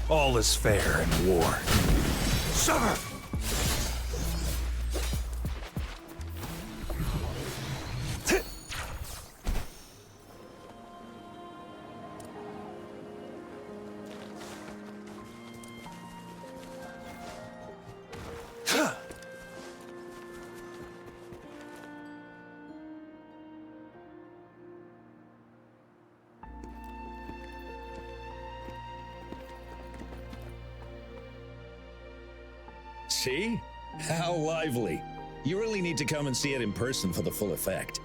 All is fair in war. Summer! See? How lively. You really need to come and see it in person for the full effect.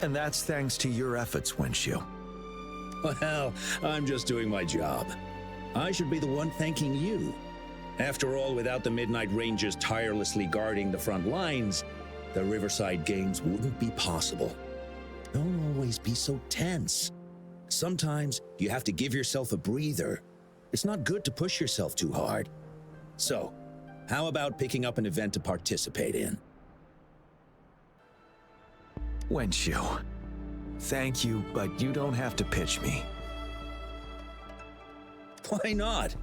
And that's thanks to your efforts, Wenshu. Well, I'm just doing my job. I should be the one thanking you. After all, without the Midnight Rangers tirelessly guarding the front lines, the Riverside Games wouldn't be possible. Don't always be so tense. Sometimes you have to give yourself a breather. It's not good to push yourself too hard. So, how about picking up an event to participate in? Wenshu, thank you, but you don't have to pitch me. Why not?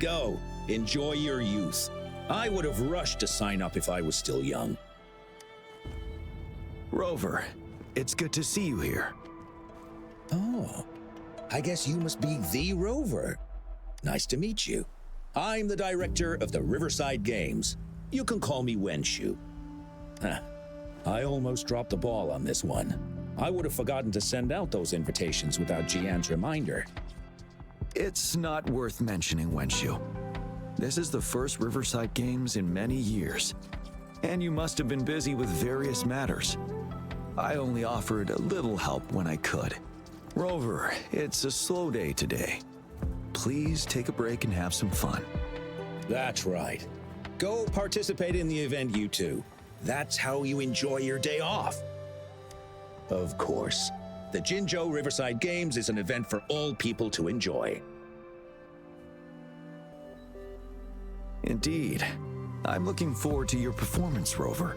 Go, enjoy your youth. I would have rushed to sign up if I was still young. Rover, it's good to see you here. Oh, I guess you must be the Rover. Nice to meet you. I'm the director of the Riverside Games. You can call me Wenshu. I almost dropped the ball on this one. I would have forgotten to send out those invitations without Jiyan's reminder. It's not worth mentioning, Wenshu. This is the first Riverside Games in many years, and you must have been busy with various matters. I only offered a little help when I could. Rover, it's a slow day today. Please take a break and have some fun. That's right. Go participate in the event, you two. That's how you enjoy your day off. Of course, the Jinjo Riverside Games is an event for all people to enjoy. Indeed. I'm looking forward to your performance, Rover.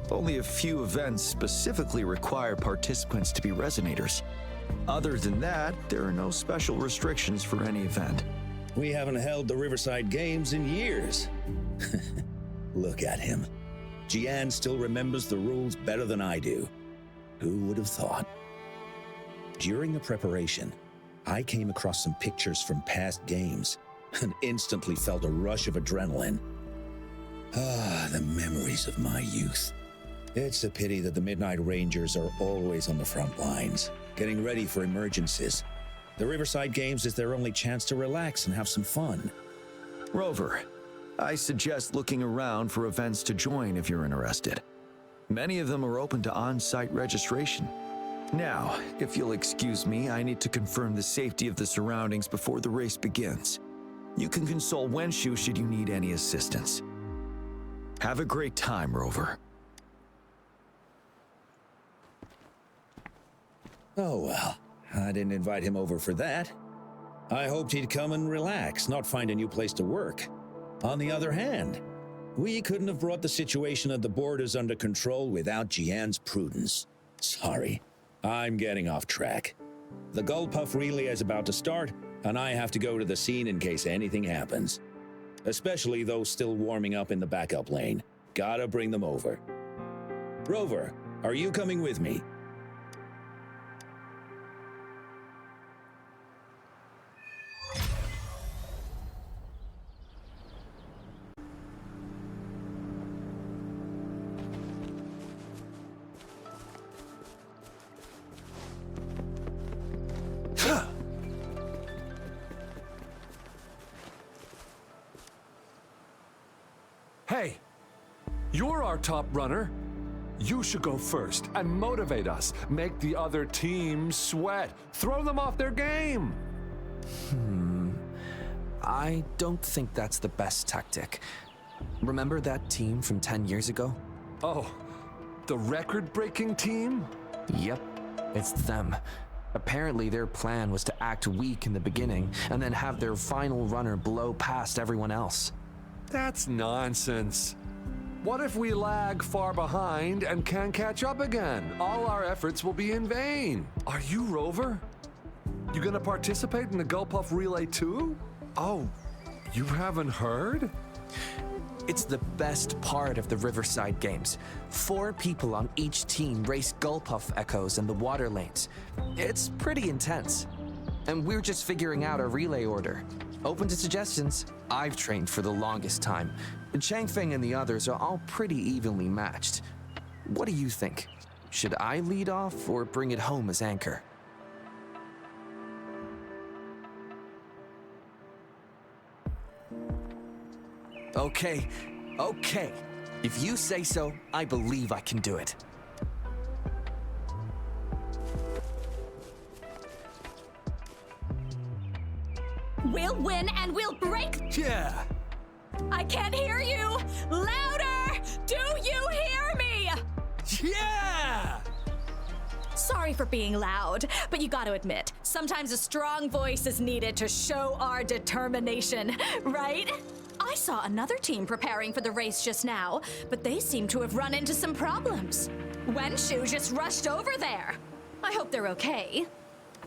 Only a few events specifically require participants to be resonators. Other than that, there are no special restrictions for any event. We haven't held the Riverside Games in years. Look at him. Jiyan still remembers the rules better than I do. Who would have thought? During the preparation, I came across some pictures from past games and instantly felt a rush of adrenaline. Ah, the memories of my youth. It's a pity that the Midnight Rangers are always on the front lines, getting ready for emergencies. The Riverside Games is their only chance to relax and have some fun. Rover, I suggest looking around for events to join if you're interested. Many of them are open to on-site registration. Now, if you'll excuse me, I need to confirm the safety of the surroundings before the race begins. You can consult Wenshu should you need any assistance. Have a great time, Rover. Oh well, I didn't invite him over for that. I hoped he'd come and relax, not find a new place to work. On the other hand, we couldn't have brought the situation at the borders under control without Jiyan's prudence. Sorry, I'm getting off track. The Gullpuff relay is about to start, and I have to go to the scene in case anything happens. Especially those still warming up in the backup lane. Gotta bring them over. Rover, are you coming with me? Hey, you're our top runner. You should go first and motivate us. Make the other team sweat. Throw them off their game. I don't think that's the best tactic. Remember that team from 10 years ago? Oh, the record-breaking team? Yep, it's them. Apparently their plan was to act weak in the beginning and then have their final runner blow past everyone else. That's nonsense. What if we lag far behind and can't catch up again? All our efforts will be in vain. Are you Rover? You gonna participate in the Gullpuff Relay too? Oh, you haven't heard? It's the best part of the Riverside Games. 4 people on each team race Gulpuff Echoes in the water lanes. It's pretty intense. And we're just figuring out a relay order. Open to suggestions. I've trained for the longest time. Changfeng and the others are all pretty evenly matched. What do you think? Should I lead off or bring it home as anchor? Okay. If you say so, I believe I can do it. We'll win and we'll break. Yeah. I can't hear you. Louder! Do you hear me? Yeah! Sorry for being loud, but you gotta admit, sometimes a strong voice is needed to show our determination, right? I saw another team preparing for the race just now, but they seem to have run into some problems. Wenshu just rushed over there. I hope they're okay.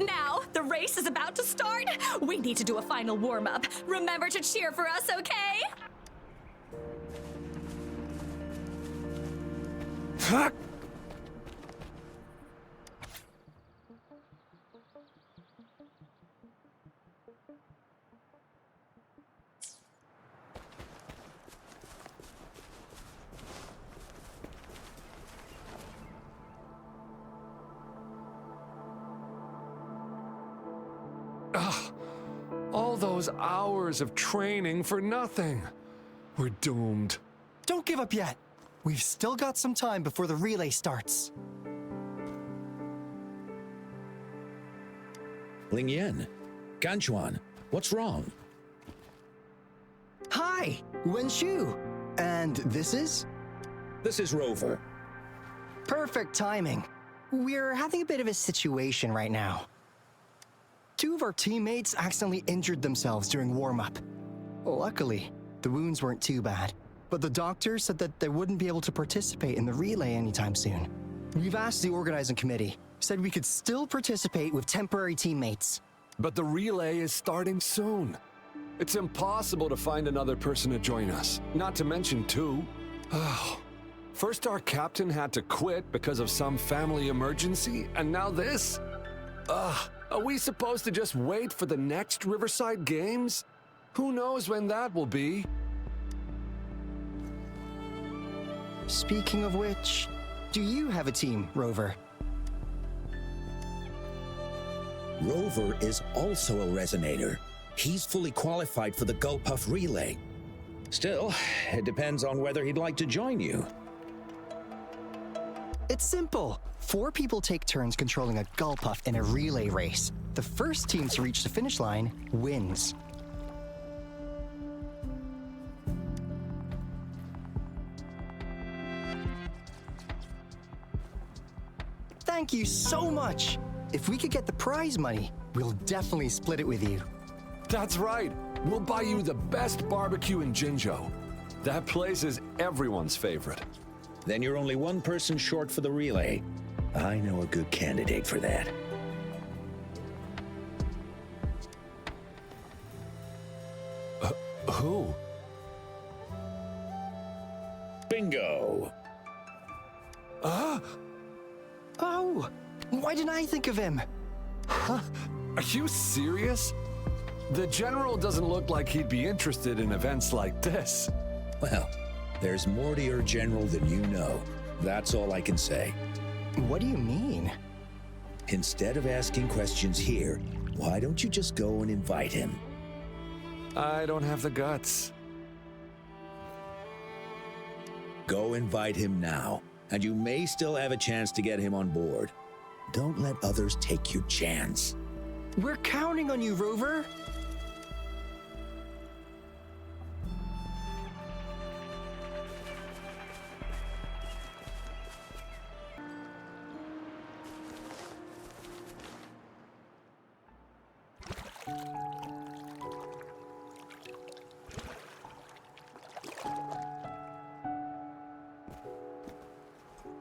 Now, the race is about to start. We need to do a final warm-up. Remember to cheer for us, okay? All those hours of training for nothing. We're doomed. Don't give up yet. We've still got some time before the relay starts. Lingyan, Ganchuan, what's wrong? Hi, Wenshu. And this is? This is Rover. Perfect timing. We're having a bit of a situation right now. 2 of our teammates accidentally injured themselves during warm-up. Luckily, the wounds weren't too bad, but the doctor said that they wouldn't be able to participate in the relay anytime soon. We've asked the organizing committee, said we could still participate with temporary teammates. But the relay is starting soon. It's impossible to find another person to join us, not to mention 2. First our captain had to quit because of some family emergency, and now this? Are we supposed to just wait for the next Riverside Games? Who knows when that will be? Speaking of which, do you have a team, Rover? Rover is also a resonator. He's fully qualified for the Gulpuff Relay. Still, it depends on whether he'd like to join you. It's simple. 4 people take turns controlling a Gulpuff in a relay race. The first team to reach the finish line wins. Thank you so much. If we could get the prize money, we'll definitely split it with you. That's right. We'll buy you the best barbecue in Jinzhou. That place is everyone's favorite. Then you're only 1 person short for the relay. I know a good candidate for that. Who? Bingo! Oh, why didn't I think of him? Are you serious? The general doesn't look like he'd be interested in events like this. Well, there's more to your general than you know. That's all I can say. What do you mean? Instead of asking questions here, why don't you just go and invite him? I don't have the guts. Go invite him now, and you may still have a chance to get him on board. Don't let others take your chance. We're counting on you, Rover.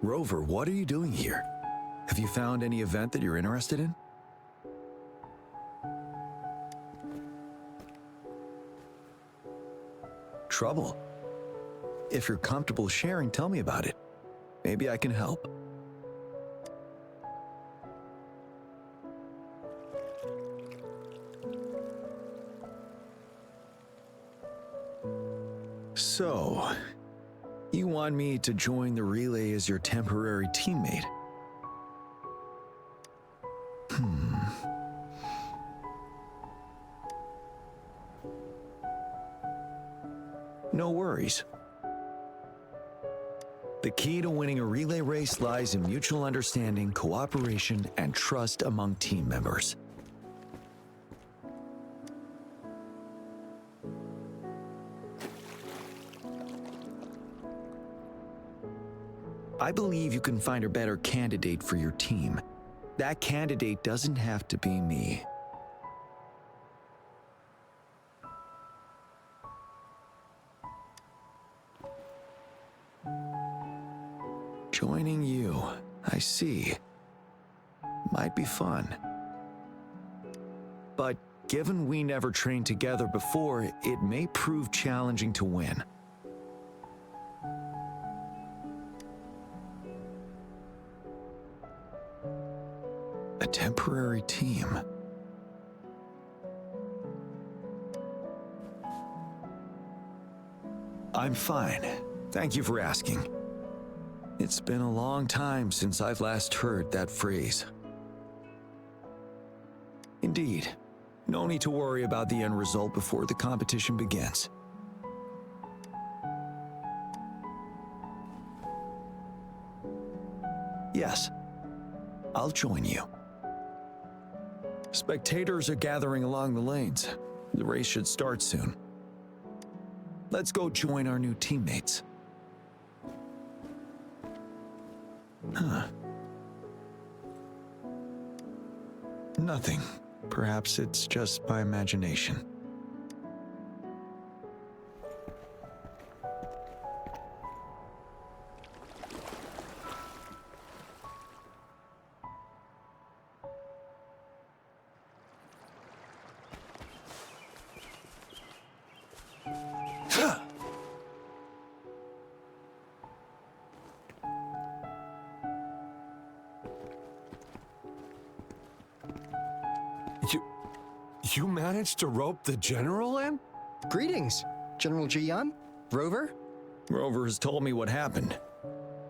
Rover, what are you doing here? Have you found any event that you're interested in? Trouble? If you're comfortable sharing, tell me about it. Maybe I can help. So, you want me to join the relay as your temporary teammate? No worries. The key to winning a relay race lies in mutual understanding, cooperation, and trust among team members. I believe you can find a better candidate for your team. That candidate doesn't have to be me. Joining you, I see. Might be fun. But given we never trained together before, it may prove challenging to win. A temporary team. I'm fine. Thank you for asking. It's been a long time since I've last heard that phrase. Indeed, no need to worry about the end result before the competition begins. Yes, I'll join you. Spectators are gathering along the lanes. The race should start soon. Let's go join our new teammates. Nothing. Perhaps it's just my imagination. You managed to rope the general in? Greetings, General Jiyan, Rover. Rover has told me what happened.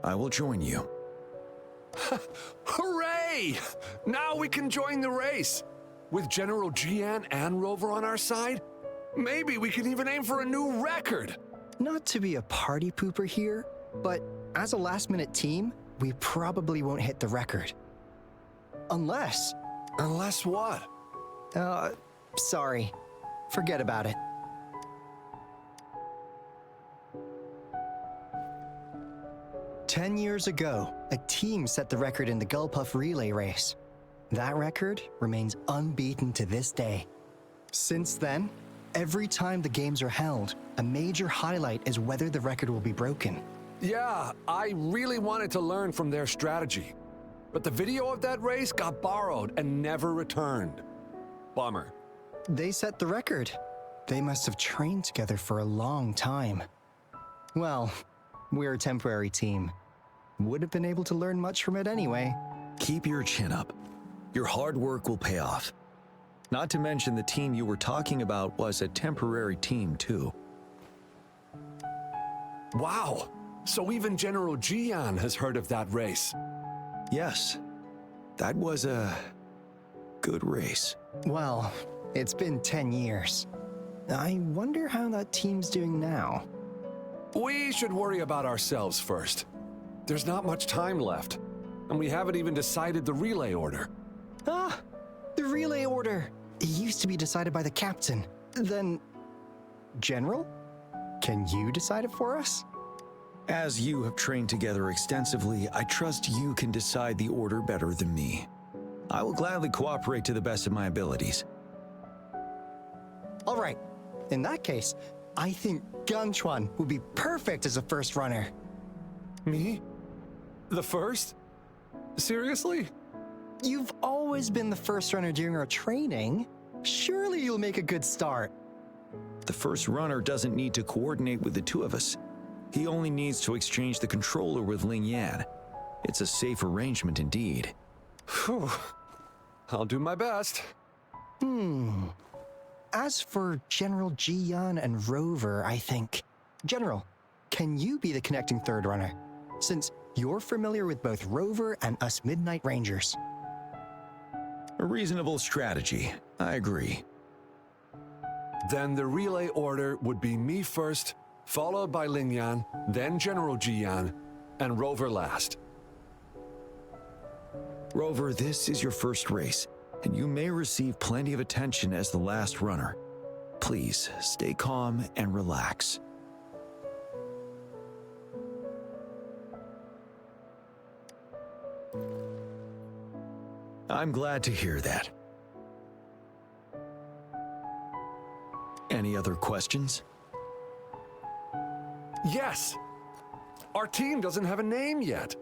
I will join you. Hooray! Now we can join the race. With General Jiyan and Rover on our side, maybe we can even aim for a new record. Not to be a party pooper here, but as a last-minute team, we probably won't hit the record. Unless... Unless what? Sorry. Forget about it. "10 years ago, a team set the record in the Gulpuff relay race. That record remains unbeaten to this day. Since then, every time the games are held, a major highlight is whether the record will be broken. Yeah, I really wanted to learn from their strategy. But the video of that race got borrowed and never returned. Bummer. They set the record. They must have trained together for a long time. Well, we're a temporary team. Would have been able to learn much from it anyway. Keep your chin up. Your hard work will pay off. Not to mention the team you were talking about was a temporary team too. Wow, so even General Jiyan has heard of that race. Yes, that was a good race. Well, it's been 10 years. I wonder how that team's doing now. We should worry about ourselves first. There's not much time left, and we haven't even decided the relay order. Ah, the relay order. It used to be decided by the captain. Then, General? Can you decide it for us? As you have trained together extensively, I trust you can decide the order better than me. I will gladly cooperate to the best of my abilities. All right. In that case, I think Ganchuan would be perfect as a first runner. Me? The first? Seriously? You've always been the first runner during our training. Surely you'll make a good start. The first runner doesn't need to coordinate with the two of us. He only needs to exchange the controller with Ling Yan. It's a safe arrangement indeed. Phew. I'll do my best. As for General Jiyan and Rover, I think. General, can you be the connecting third runner? Since you're familiar with both Rover and us Midnight Rangers. A reasonable strategy. I agree. Then the relay order would be me first, followed by Ling Yan, then General Jiyan, and Rover last. Rover, this is your first race, and you may receive plenty of attention as the last runner. Please, stay calm and relax. I'm glad to hear that. Any other questions? Yes! Our team doesn't have a name yet.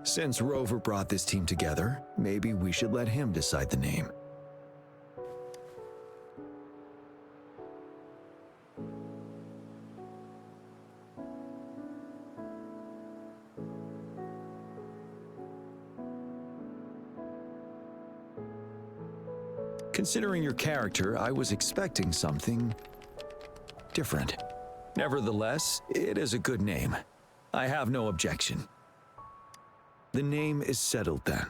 Since Rover brought this team together, maybe we should let him decide the name. Considering your character, I was expecting something different. Nevertheless, it is a good name. I have no objection. The name is settled then.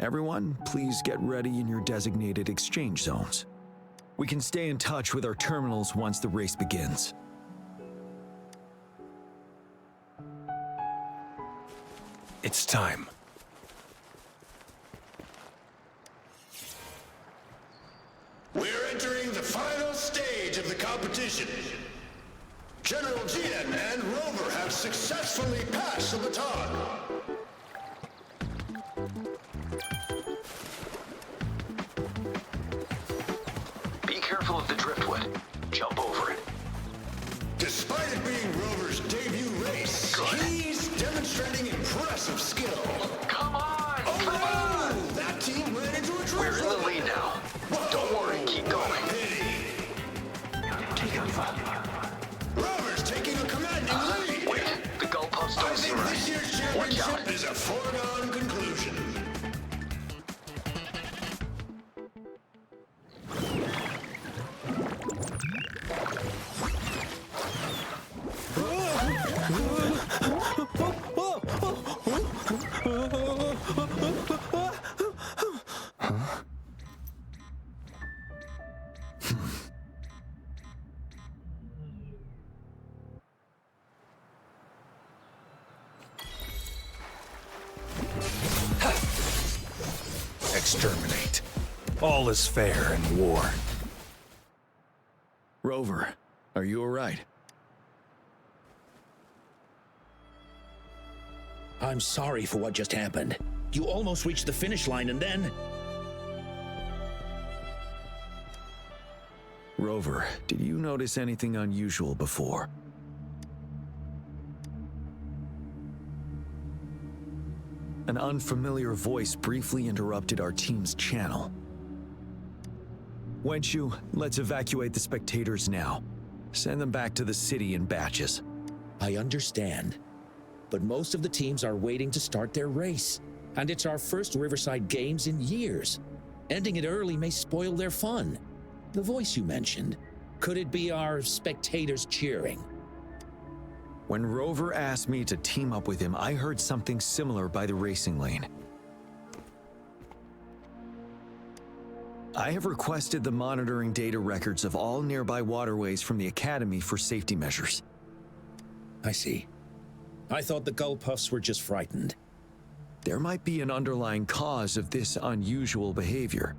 Everyone, please get ready in your designated exchange zones. We can stay in touch with our terminals once the race begins. It's time. We're entering the final stage of the competition. General Jiyan and Rover have successfully passed the baton. Be careful of the driftwood. Jump over it. Despite it being Rover's debut race, he's demonstrating impressive skill. Come on! Come on! That team ran into a drift. We're in the lead now. Don't worry, keep going. Take over. Rover's taking a commanding lead. Wait, the goalposts I don't seem think this right. year's Watch out. championship is a foregone conclusion. Exterminate. All is fair in war. Rover, are you all right? I'm sorry for what just happened. You almost reached the finish line and then... Rover, did you notice anything unusual before? An unfamiliar voice briefly interrupted our team's channel. Wenchu, let's evacuate the spectators now. Send them back to the city in batches. I understand. But most of the teams are waiting to start their race. And it's our first Riverside Games in years. Ending it early may spoil their fun. The voice you mentioned, could it be our spectators cheering? When Rover asked me to team up with him, I heard something similar by the racing lane. I have requested the monitoring data records of all nearby waterways from the Academy for safety measures. I see. I thought the Gullpuffs were just frightened. There might be an underlying cause of this unusual behavior.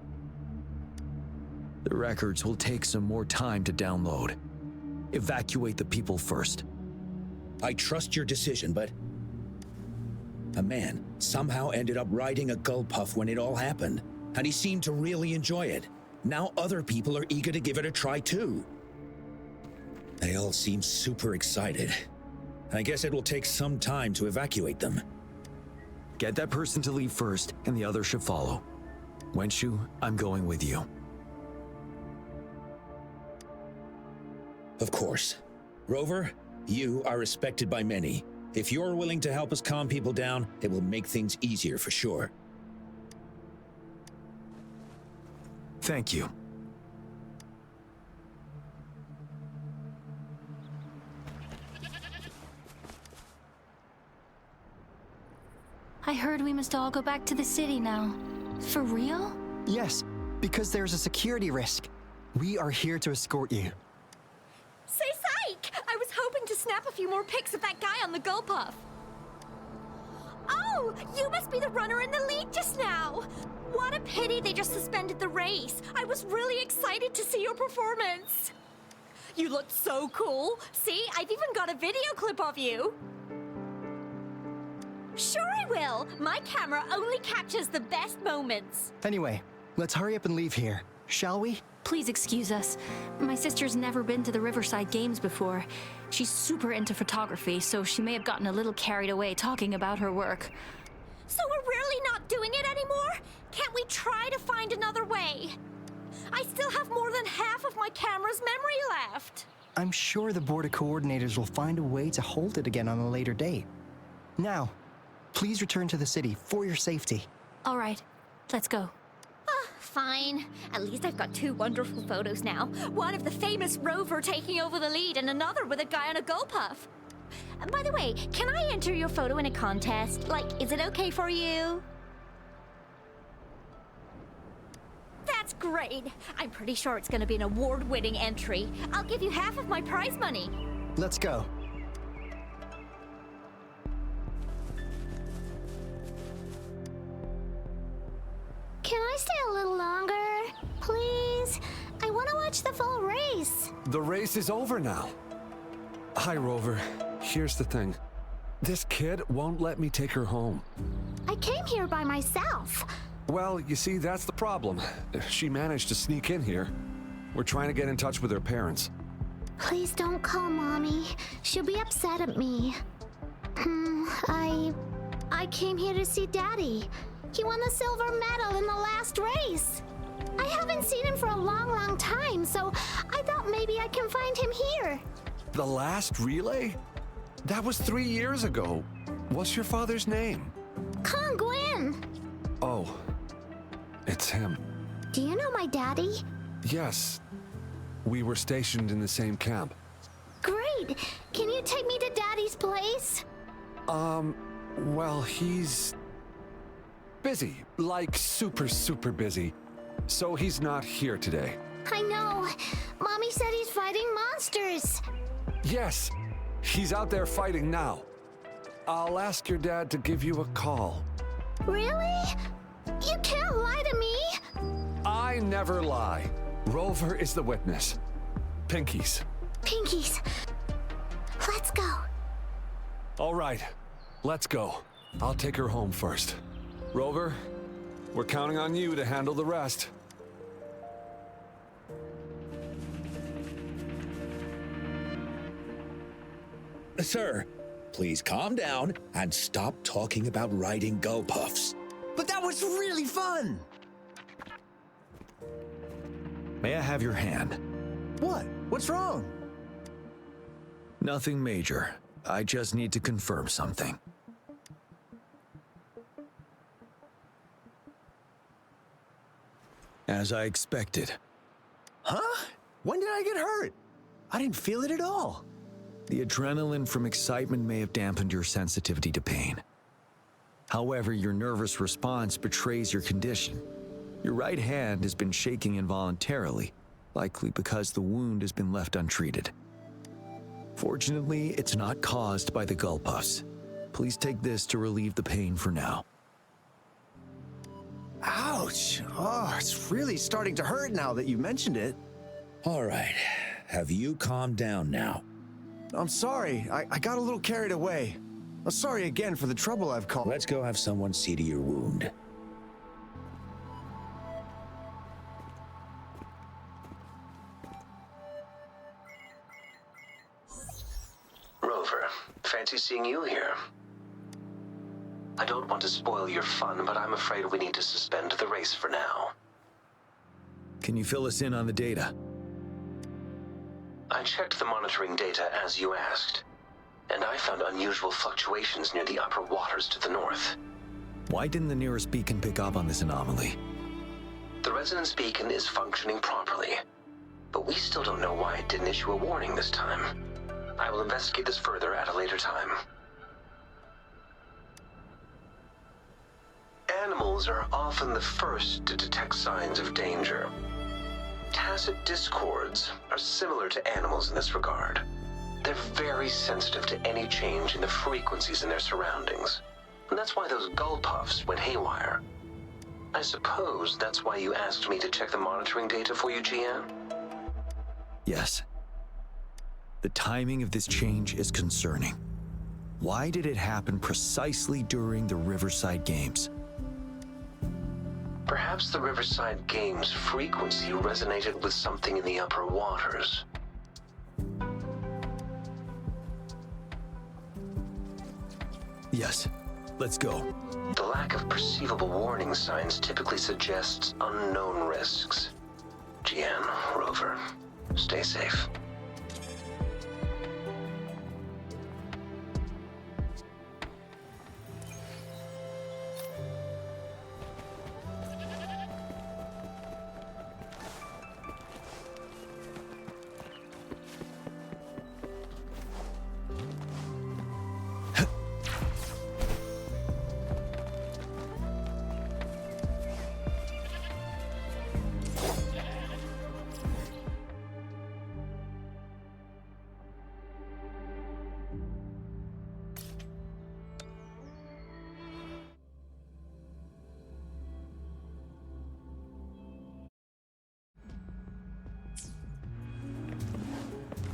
The records will take some more time to download. Evacuate the people first. I trust your decision, but... A man somehow ended up riding a Gullpuff when it all happened, and he seemed to really enjoy it. Now other people are eager to give it a try too. They all seem super excited. I guess it will take some time to evacuate them. Get that person to leave first, and the others should follow. Wenchu, I'm going with you. Of course. Rover, you are respected by many. If you're willing to help us calm people down, it will make things easier for sure. Thank you. I heard we must all go back to the city now. For real? Yes, because there's a security risk. We are here to escort you. Say psych! I was hoping to snap a few more pics of that guy on the Gulpuff. Oh, you must be the runner in the lead just now. What a pity they just suspended the race. I was really excited to see your performance. You looked so cool. See, I've even got a video clip of you. Sure I will. My camera only captures the best moments. Anyway, let's hurry up and leave here, shall we? Please excuse us. My sister's never been to the Riverside Games before. She's super into photography, so she may have gotten a little carried away talking about her work. So we're really not doing it anymore? Can't we try to find another way? I still have more than half of my camera's memory left. I'm sure the board of coordinators will find a way to hold it again on a later date. Now, please return to the city for your safety. All right, let's go. Fine. At least I've got two wonderful photos now. One of the famous Rover taking over the lead and another with a guy on a Gulpuff. By the way, can I enter your photo in a contest? Like, is it okay for you? That's great. I'm pretty sure it's going to be an award-winning entry. I'll give you half of my prize money. Let's go. Can I stay a little longer? Please? I want to watch the full race. The race is over now. Hi, Rover. Here's the thing. This kid won't let me take her home. I came here by myself. Well, you see, that's the problem. She managed to sneak in here. We're trying to get in touch with her parents. Please don't call Mommy. She'll be upset at me. I came here to see Daddy. He won the silver medal in the last race. I haven't seen him for a long, long time, so I thought maybe I can find him here. The last relay? That was 3 years ago. What's your father's name? Kong Gwyn. Oh, it's him. Do you know my daddy? Yes. We were stationed in the same camp. Great. Can you take me to Daddy's place? Well, he's busy. Like super busy. So he's not here today. I know. Mommy said he's fighting monsters. Yes, he's out there fighting now. I'll ask your dad to give you a call. Really? You can't lie to me. I never lie. Rover is the witness. Pinkies. Pinkies. Let's go. All right, let's go. I'll take her home first. Rover, we're counting on you to handle the rest. Sir, please calm down and stop talking about riding Gulpuffs. But that was really fun! May I have your hand? What? What's wrong? Nothing major. I just need to confirm something. As I expected. Huh? When did I get hurt? I didn't feel it at all. The adrenaline from excitement may have dampened your sensitivity to pain. However, your nervous response betrays your condition. Your right hand has been shaking involuntarily, likely because the wound has been left untreated. Fortunately, it's not caused by the Gulpuffs. Please take this to relieve the pain for now. Ouch! Oh, it's really starting to hurt now that you mentioned it. All right, have you calmed down now? I'm sorry, I got a little carried away. I'm sorry again for the trouble I've caused. Let's go have someone see to your wound. Rover, fancy seeing you here. I don't want to spoil your fun, but I'm afraid we need to suspend the race for now. Can you fill us in on the data? I checked the monitoring data as you asked, and I found unusual fluctuations near the upper waters to the north. Why didn't the nearest beacon pick up on this anomaly? The resonance beacon is functioning properly, but we still don't know why it didn't issue a warning this time. I will investigate this further at a later time. Animals are often the first to detect signs of danger. Tacit discords are similar to animals in this regard. They're very sensitive to any change in the frequencies in their surroundings. And that's why those gull puffs went haywire. I suppose that's why you asked me to check the monitoring data for you, Jiyan? Yes. The timing of this change is concerning. Why did it happen precisely during the Riverside Games? Perhaps the Riverside Games frequency resonated with something in the upper waters. Yes. Let's go. The lack of perceivable warning signs typically suggests unknown risks. Jiyan, Rover, stay safe.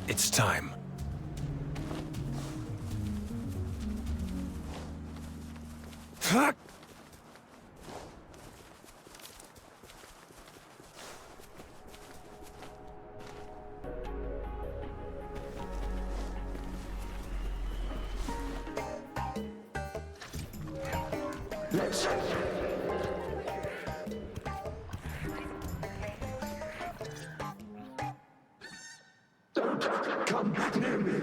It's time. Fuck! Let's Come near me.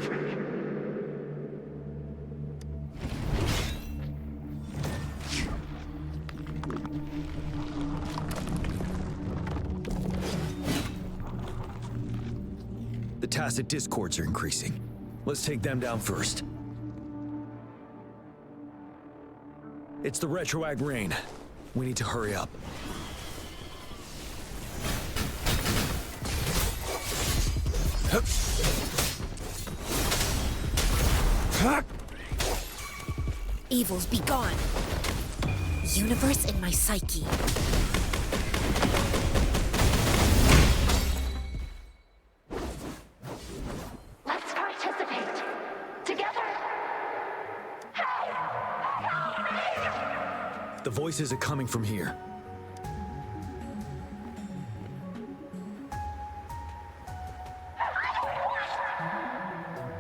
The tacit discords are increasing. Let's take them down first. It's the retroact rain. We need to hurry up. Evils be gone. Universe in my psyche. Let's participate. Together. The voices are coming from here.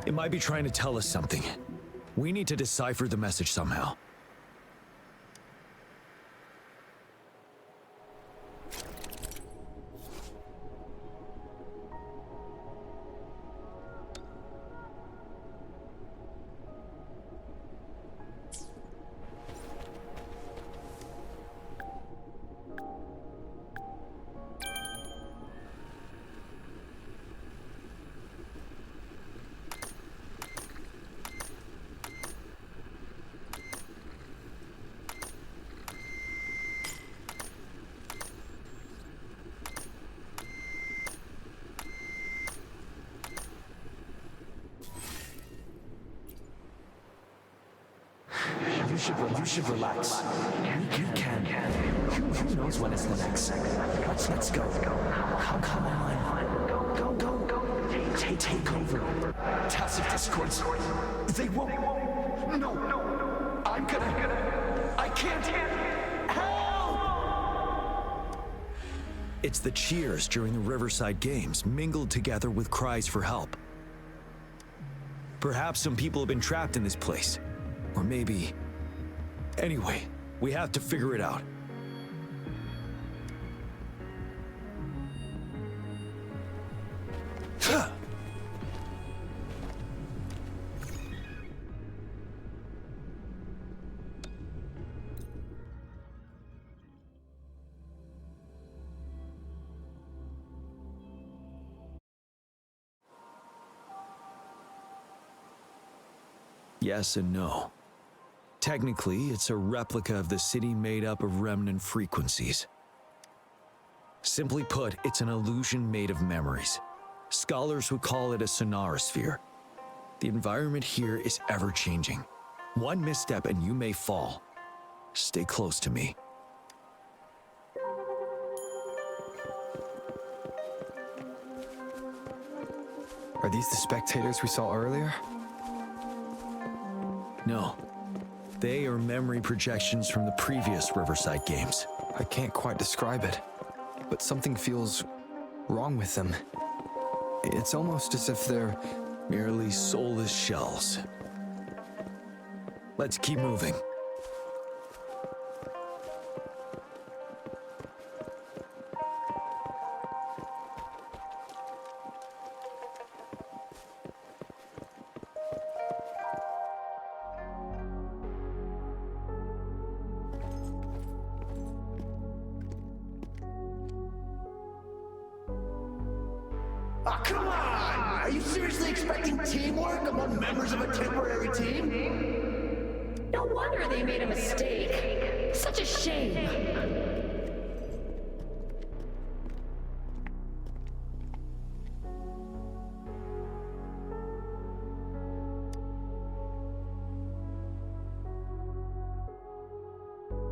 It might be trying to tell us something. We need to decipher the message somehow. You should relax. You can. Who knows when it's the next? Let's go. Come on. Go. Take over. Tacit discords. They won't. No. I can't. Help! It's the cheers during the Riverside Games mingled together with cries for help. Perhaps some people have been trapped in this place. Or maybe... Anyway, we have to figure it out. Yes and no. Technically, it's a replica of the city made up of remnant frequencies. Simply put, it's an illusion made of memories. Scholars would call it a sonorosphere. The environment here is ever-changing. One misstep and you may fall. Stay close to me. Are these the spectators we saw earlier? No. They are memory projections from the previous Riverside games. I can't quite describe it, but something feels wrong with them. It's almost as if they're merely soulless shells. Let's keep moving. Oh, come on! Are you seriously expecting teamwork among members of a temporary team? No wonder they made a mistake. Such a shame.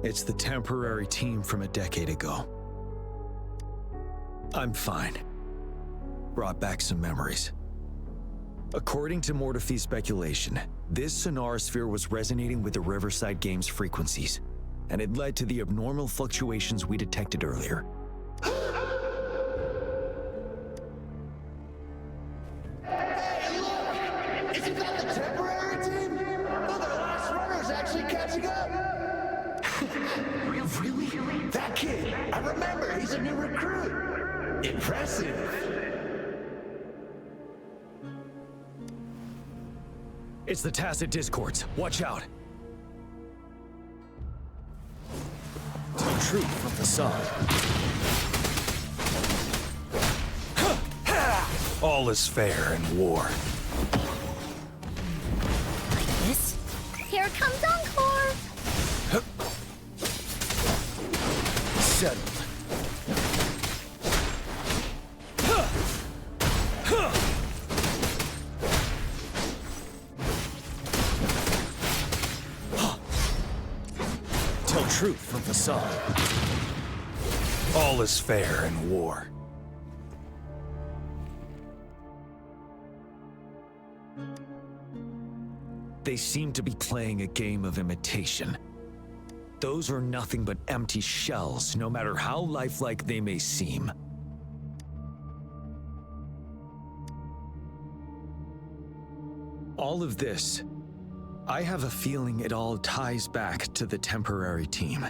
It's the temporary team from a decade ago. I'm fine. Brought back some memories. According to Mortefy's speculation, this sonorosphere was resonating with the Riverside Games frequencies, and it led to the abnormal fluctuations we detected earlier. Hey, look! Isn't that the temporary team? Oh, the last runner's actually catching up! Really? That kid! I remember, he's a new recruit! Impressive! It's the tacit discords. Watch out. Tell truth from facade. All is fair in war. Like this? Here comes Encore! Settled. Tell truth from facade. All is fair in war. They seem to be playing a game of imitation. Those are nothing but empty shells, no matter how lifelike they may seem. All of this, I have a feeling it all ties back to the temporary team.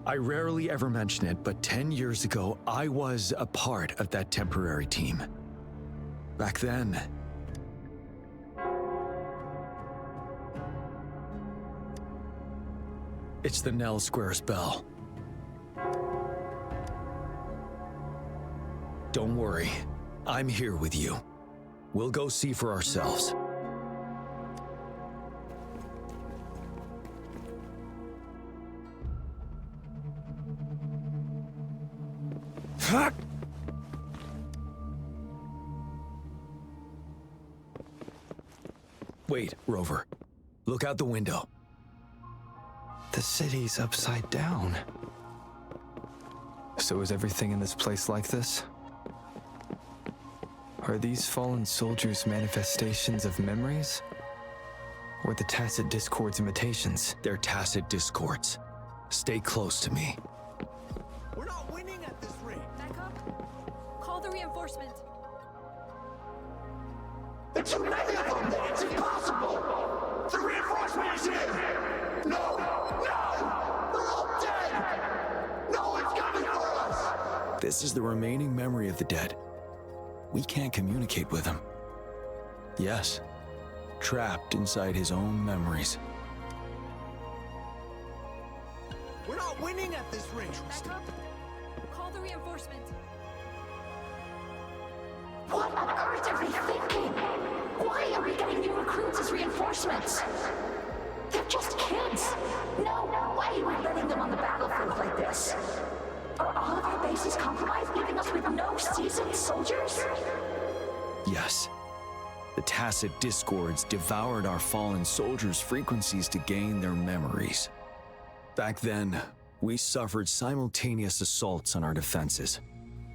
I rarely ever mention it, but 10 years ago, I was a part of that temporary team. Back then, it's the Nell Squares bell. Don't worry, I'm here with you. We'll go see for ourselves. Wait, Rover. Look out the window. The city's upside down. So is everything in this place like this? Are these fallen soldiers manifestations of memories? Or the tacit discords imitations? They're tacit discords. Stay close to me. We're not winning at this rate! Back up. Call the reinforcement. There are too many of them! It's impossible! The reinforcement is here! No! No! We're all dead! No one's coming for us! This is the remaining memory of the dead. We can't communicate with him. Yes, trapped inside his own memories. We're not winning at this rate! Back up. Call the reinforcement. What on earth are we thinking? Why are we getting new reinforcements. They're just kids. No way we're letting them on the battlefield like this. Are all of our bases compromised, leaving us with no seasoned soldiers? Yes. The tacit discords devoured our fallen soldiers' frequencies to gain their memories. Back then, we suffered simultaneous assaults on our defenses.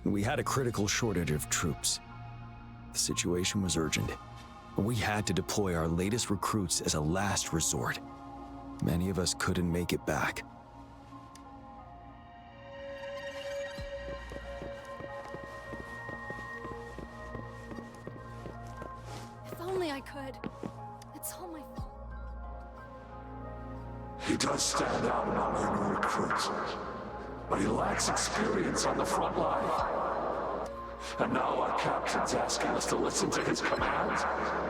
We had a critical shortage of troops. The situation was urgent. We had to deploy our latest recruits as a last resort. Many of us couldn't make it back. If only I could. It's all my fault. He does stand out among our new recruits, but he lacks experience on the front line. And now our captain's asking us to listen to his commands.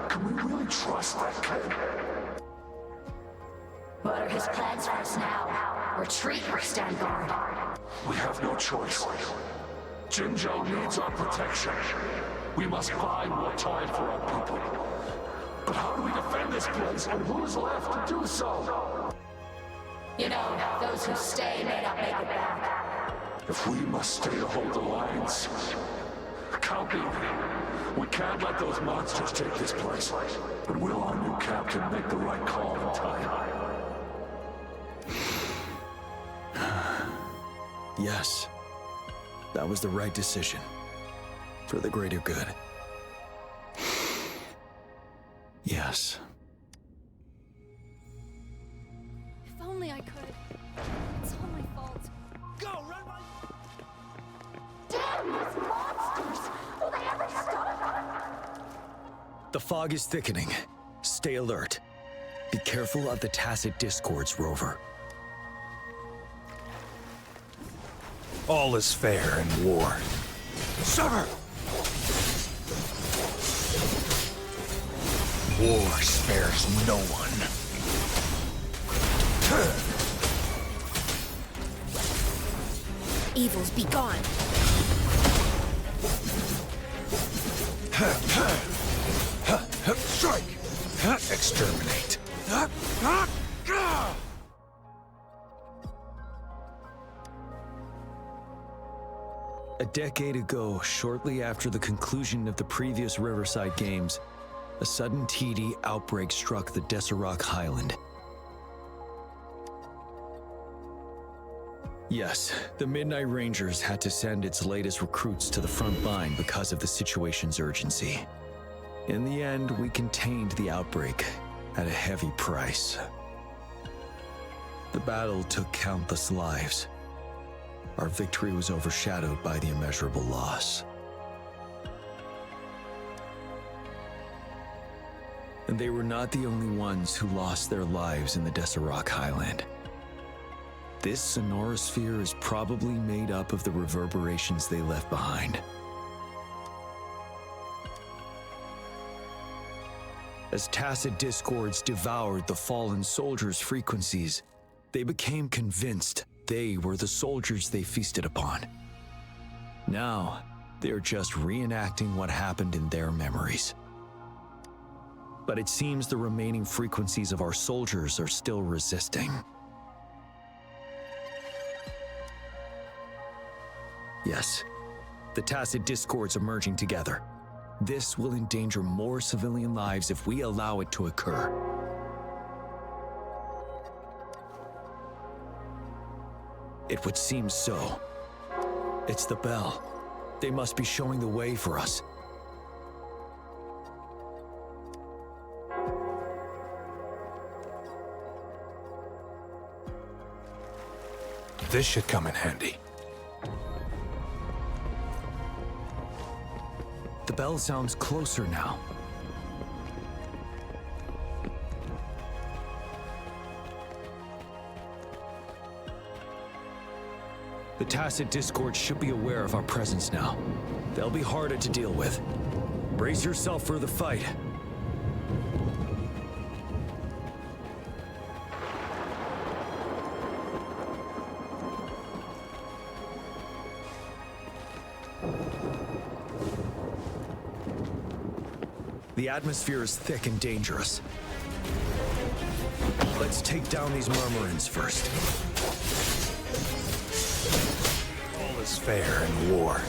Can we really trust that kid? What are his plans for us now? Retreat or stand guard? We have no choice. Jinzhou needs our protection. We must buy more time for our people. But how do we defend this place, and who is left to do so? You know, those who stay may not make it back. If we must stay to hold the lines, count me in. We can't let those monsters take this place. But will our new captain make the right call in time? Yes. That was the right decision. For the greater good. Yes. If only I could. It's all my fault. Go, run, run! Damn these monsters! Will they ever stop? The fog is thickening. Stay alert. Be careful of the tacit discords, Rover. All is fair in war. Sever! War spares no one. Evils be gone. Strike! Exterminate. A decade ago, shortly after the conclusion of the previous Riverside Games, a sudden TD outbreak struck the Deserac Highland. Yes, the Midnight Rangers had to send its latest recruits to the front line because of the situation's urgency. In the end, we contained the outbreak at a heavy price. The battle took countless lives. Our victory was overshadowed by the immeasurable loss. And they were not the only ones who lost their lives in the Deserac Highland. This sonorosphere is probably made up of the reverberations they left behind. As tacit discords devoured the fallen soldiers' frequencies, they became convinced they were the soldiers they feasted upon. Now, they're just reenacting what happened in their memories. But it seems the remaining frequencies of our soldiers are still resisting. Yes, the tacit discords are merging together. This will endanger more civilian lives if we allow it to occur. It would seem so. It's the bell. They must be showing the way for us. This should come in handy. The bell sounds closer now. The tacit discord should be aware of our presence now. They'll be harder to deal with. Brace yourself for the fight. The atmosphere is thick and dangerous. Let's take down these murmurins first. All is fair in war.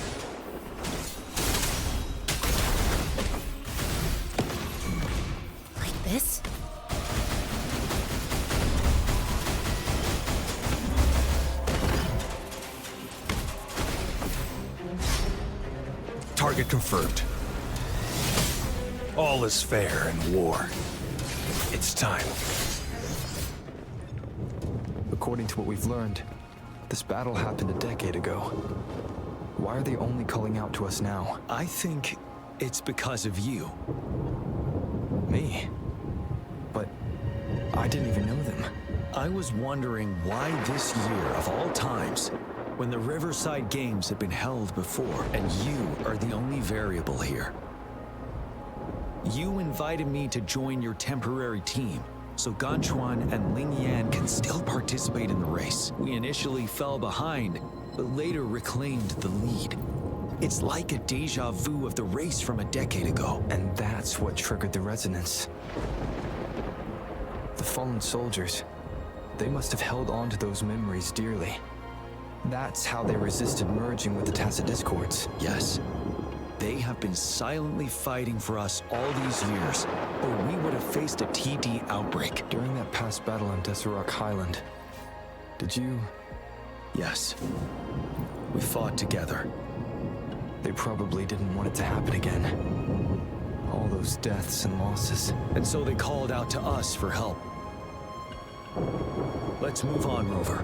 Like this? Target confirmed. All is fair in war. It's time. According to what we've learned, this battle happened a decade ago. Why are they only calling out to us now? I think it's because of you. Me? But I didn't even know them. I was wondering why this year, of all times, when the Riverside Games have been held before, and you are the only variable here. You invited me to join your temporary team, so Ganchuan and Ling Yan can still participate in the race. We initially fell behind, but later reclaimed the lead. It's like a deja vu of the race from a decade ago. And that's what triggered the resonance. The fallen soldiers, they must have held on to those memories dearly. That's how they resisted merging with the Tacit Discords. Yes. They have been silently fighting for us all these years, or we would have faced a TD outbreak. During that past battle on Deserock Highland, did you... Yes. We fought together. They probably didn't want it to happen again. All those deaths and losses. And so they called out to us for help. Let's move on, Rover.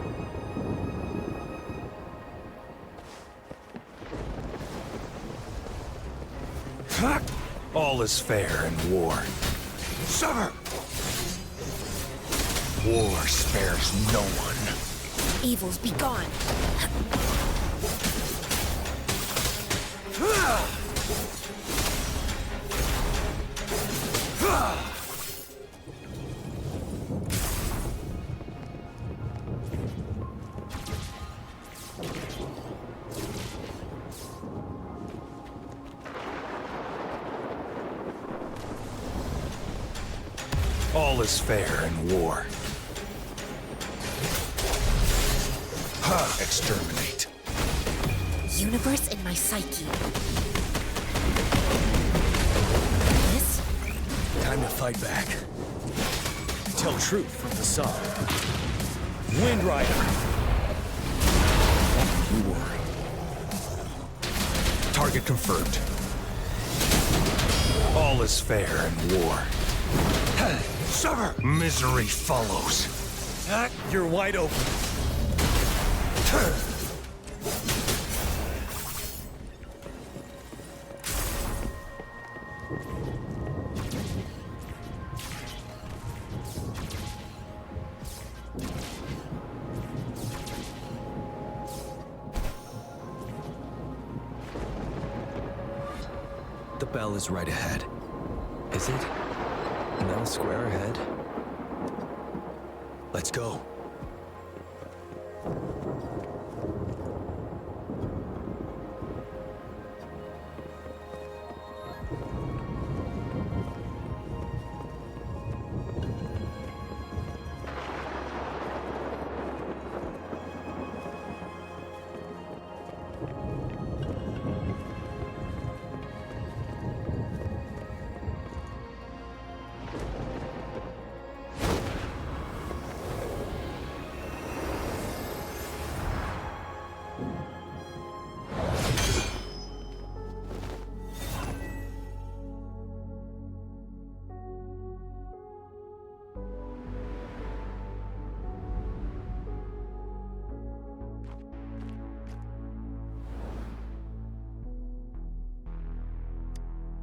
All is fair in war. Sever! War spares no one. Evils be gone. All is fair in war. Exterminate. Universe in my psyche. This? Time to fight back. Tell truth from the sun. Wind Rider. You worry. Target confirmed. All is fair in war. Sever! Misery follows. You're wide open. The bell is right ahead. Is it? Now square ahead? Let's go.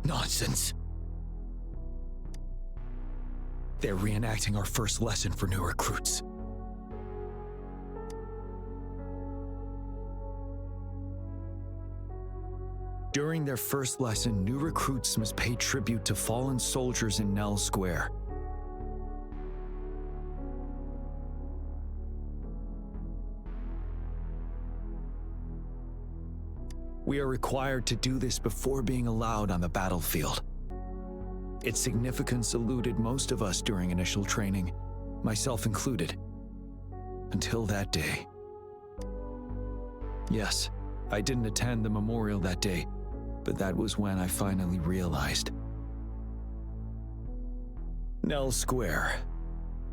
Nonsense. They're reenacting our first lesson for new recruits. During their first lesson, new recruits must pay tribute to fallen soldiers in Nell Square. We are required to do this before being allowed on the battlefield. Its significance eluded most of us during initial training, myself included. Until that day. Yes, I didn't attend the memorial that day, but that was when I finally realized. Nell Square.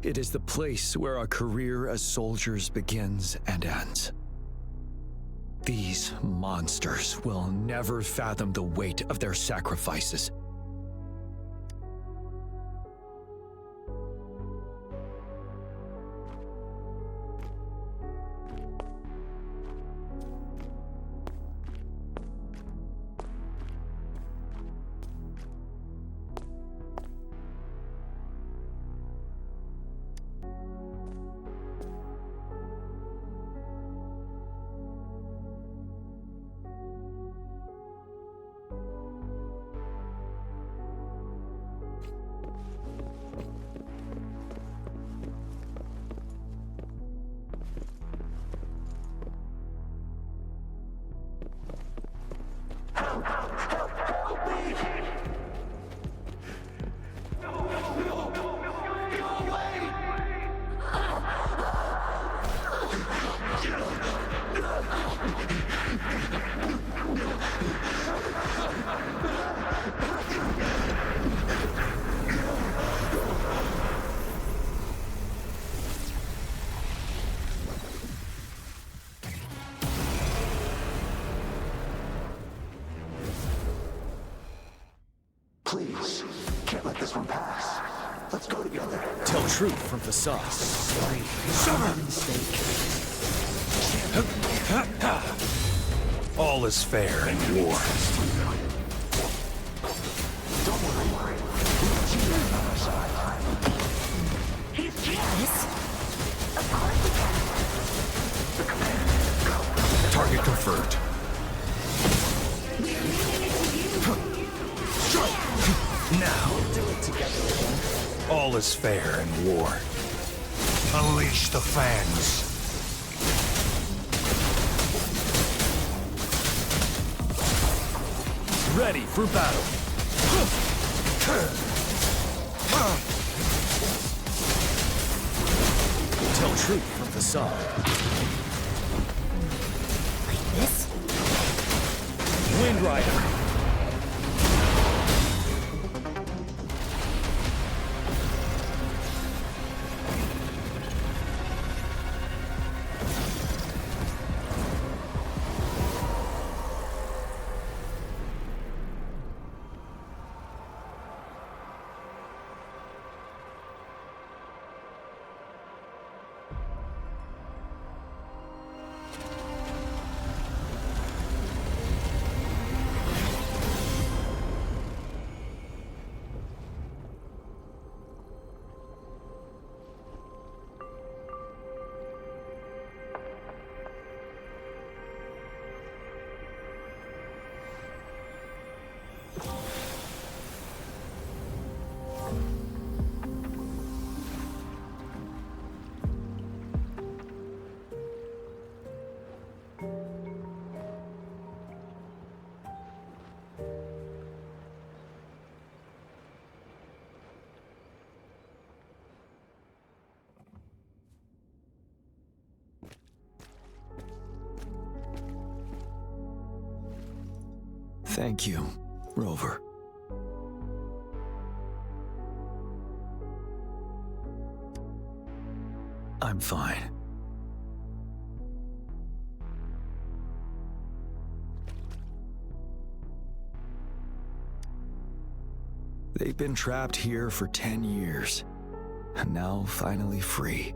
It is the place where our career as soldiers begins and ends. These monsters will never fathom the weight of their sacrifices. Please, can't let this one pass. Let's go together. Tell truth from facade. Sorry. Mistake. All is fair in war. Don't worry. We've Jiyan on our side. He's Jiyan. Of course we can. The command. Go. Target confirmed. Now. We'll do it together again. All is fair in war. Unleash the fans. Ready for battle. Tell truth from facade. Like this? Wind Rider. Thank you, Rover. I'm fine. They've been trapped here for 10 years, and now finally free.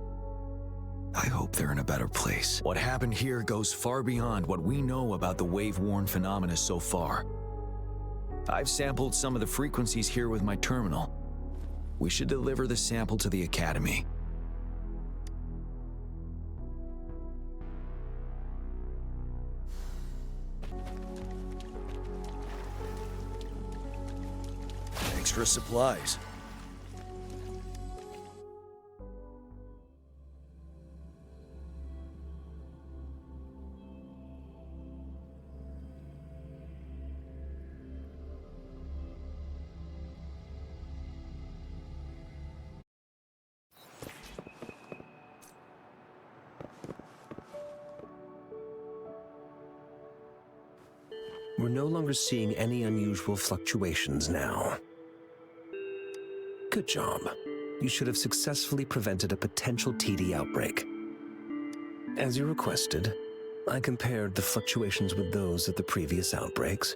I hope they're in a better place. What happened here goes far beyond what we know about the wave-worn phenomena so far. I've sampled some of the frequencies here with my terminal. We should deliver the sample to the Academy. Extra supplies. we're no longer seeing any unusual fluctuations now. Good job. You should have successfully prevented a potential TD outbreak. As you requested, I compared the fluctuations with those of the previous outbreaks,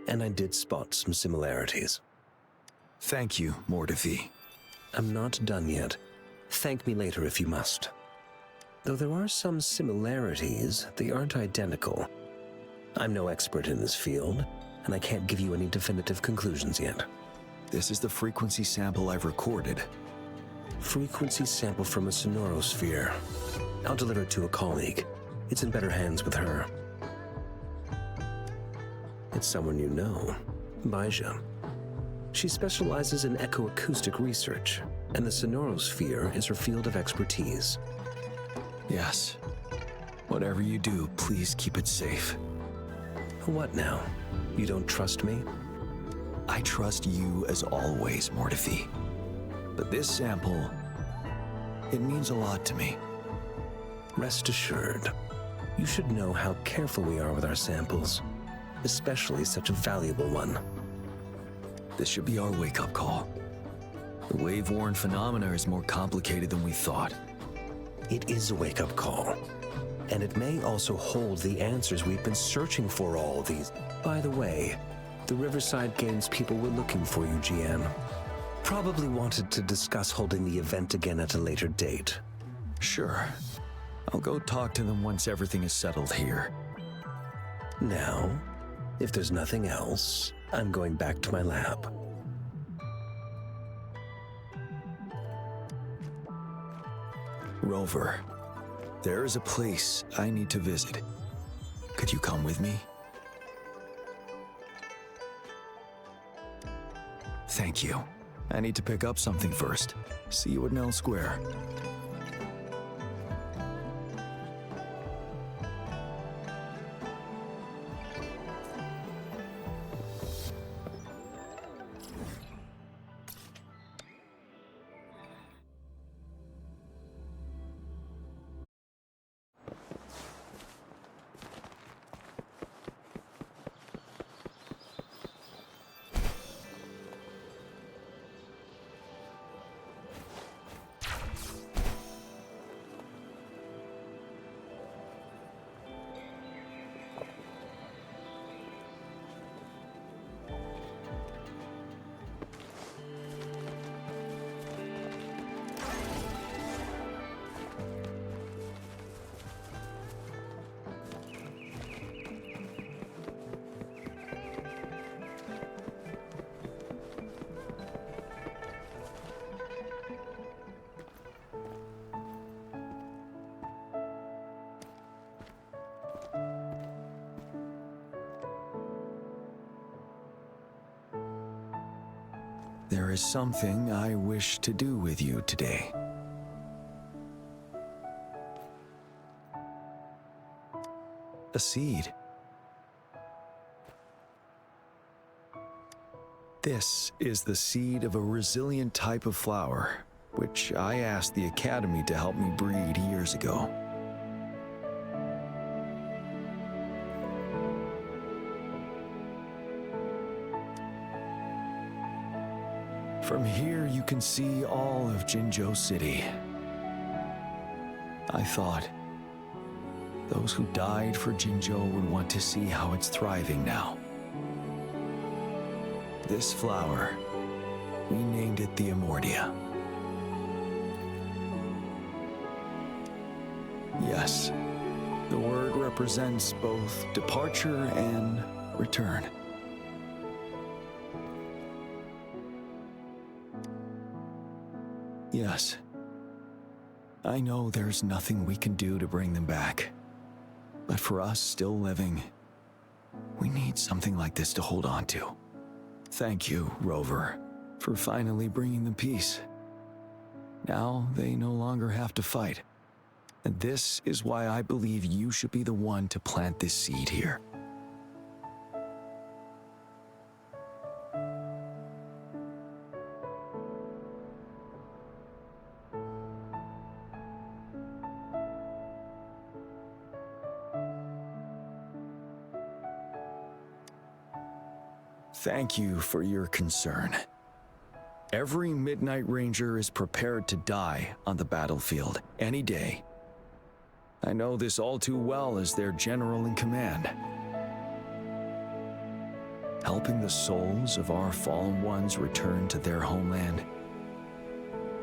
and I did spot some similarities. Thank you, Mordefi. I'm not done yet. Thank me later if you must. Though there are some similarities, they aren't identical. I'm no expert in this field, and I can't give you any definitive conclusions yet. This is the frequency sample I've recorded. Frequency sample from a sonorosphere. I'll deliver it to a colleague. It's in better hands with her. It's someone you know, Baija. She specializes in echoacoustic research, and the sonorosphere is her field of expertise. Yes. Whatever you do, please keep it safe. What now? You don't trust me? I trust you as always, Mordefi. But this sample, it means a lot to me. Rest assured, you should know how careful we are with our samples, especially such a valuable one. This should be our wake-up call. The wave-worn phenomena is more complicated than we thought. It is a wake-up call, and it may also hold the answers we've been searching for all these. By the way, the Riverside Games people were looking for you, Jiyan. Probably wanted to discuss holding the event again at a later date. Sure. I'll go talk to them once everything is settled here. Now, if there's nothing else, I'm going back to my lab. Rover, there is a place I need to visit. Could you come with me? Thank you. I need to pick up something first. See you at Nell Square. There is something I wish to do with you today. A seed. This is the seed of a resilient type of flower, which I asked the Academy to help me breed years ago. From here, you can see all of Jinzhou City. I thought those who died for Jinzhou would want to see how it's thriving now. This flower, we named it the Amordia. Yes, the word represents both departure and return. Yes. I know there's nothing we can do to bring them back. But for us still living, we need something like this to hold on to. Thank you, Rover, for finally bringing them peace. Now they no longer have to fight. And this is why I believe you should be the one to plant this seed here. Thank you for your concern. Every Midnight Ranger is prepared to die on the battlefield any day. I know this all too well as their general in command. Helping the souls of our fallen ones return to their homeland.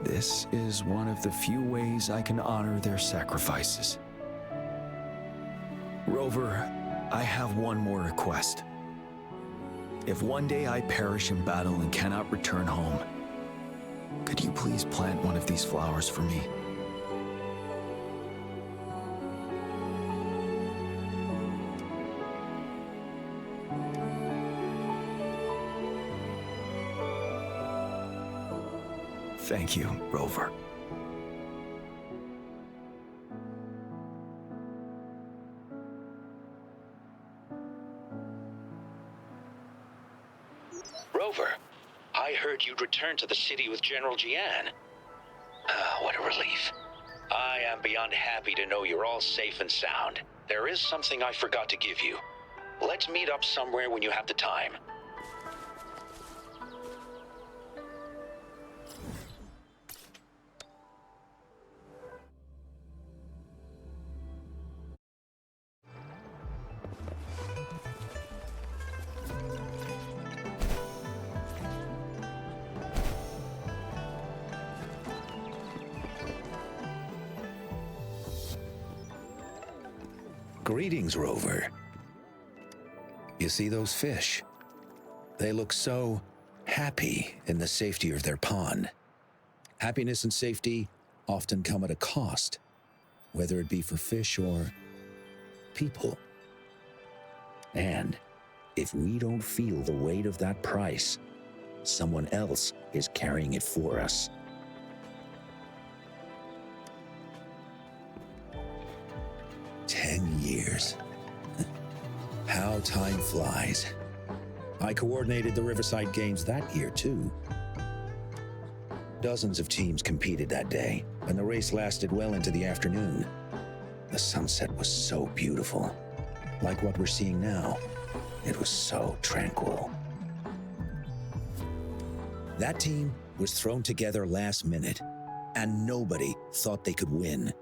This is one of the few ways I can honor their sacrifices. Rover, I have one more request. If one day I perish in battle and cannot return home, could you please plant one of these flowers for me? Thank you, Rover. Rover, I heard you'd returned to the city with General Jiyan. What a relief. I am beyond happy to know you're all safe and sound. There is something I forgot to give you. Let's meet up somewhere when you have the time. Greetings, Rover. You see those fish? They look so happy in the safety of their pond. Happiness and safety often come at a cost, whether it be for fish or people. And if we don't feel the weight of that price, someone else is carrying it for us. Years. How time flies. I coordinated the Riverside Games that year, too. Dozens of teams competed that day, and the race lasted well into the afternoon. The sunset was so beautiful. Like what we're seeing now, it was so tranquil. That team was thrown together last minute, and nobody thought they could win.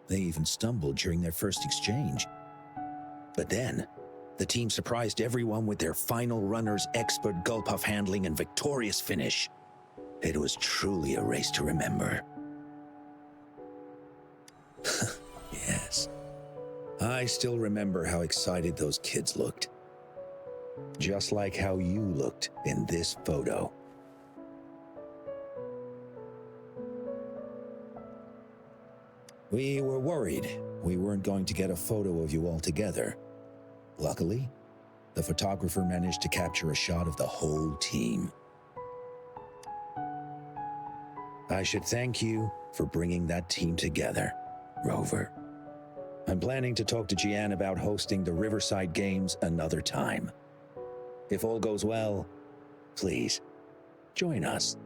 They even stumbled during their first exchange. But then, the team surprised everyone with their final runner's expert gulp-puff handling and victorious finish. It was truly a race to remember. Yes. I still remember how excited those kids looked. Just like how you looked in this photo. We were worried we weren't going to get a photo of you all together. Luckily, the photographer managed to capture a shot of the whole team. I should thank you for bringing that team together, Rover. I'm planning to talk to Jiyan about hosting the Riverside Games another time. If all goes well, please, join us.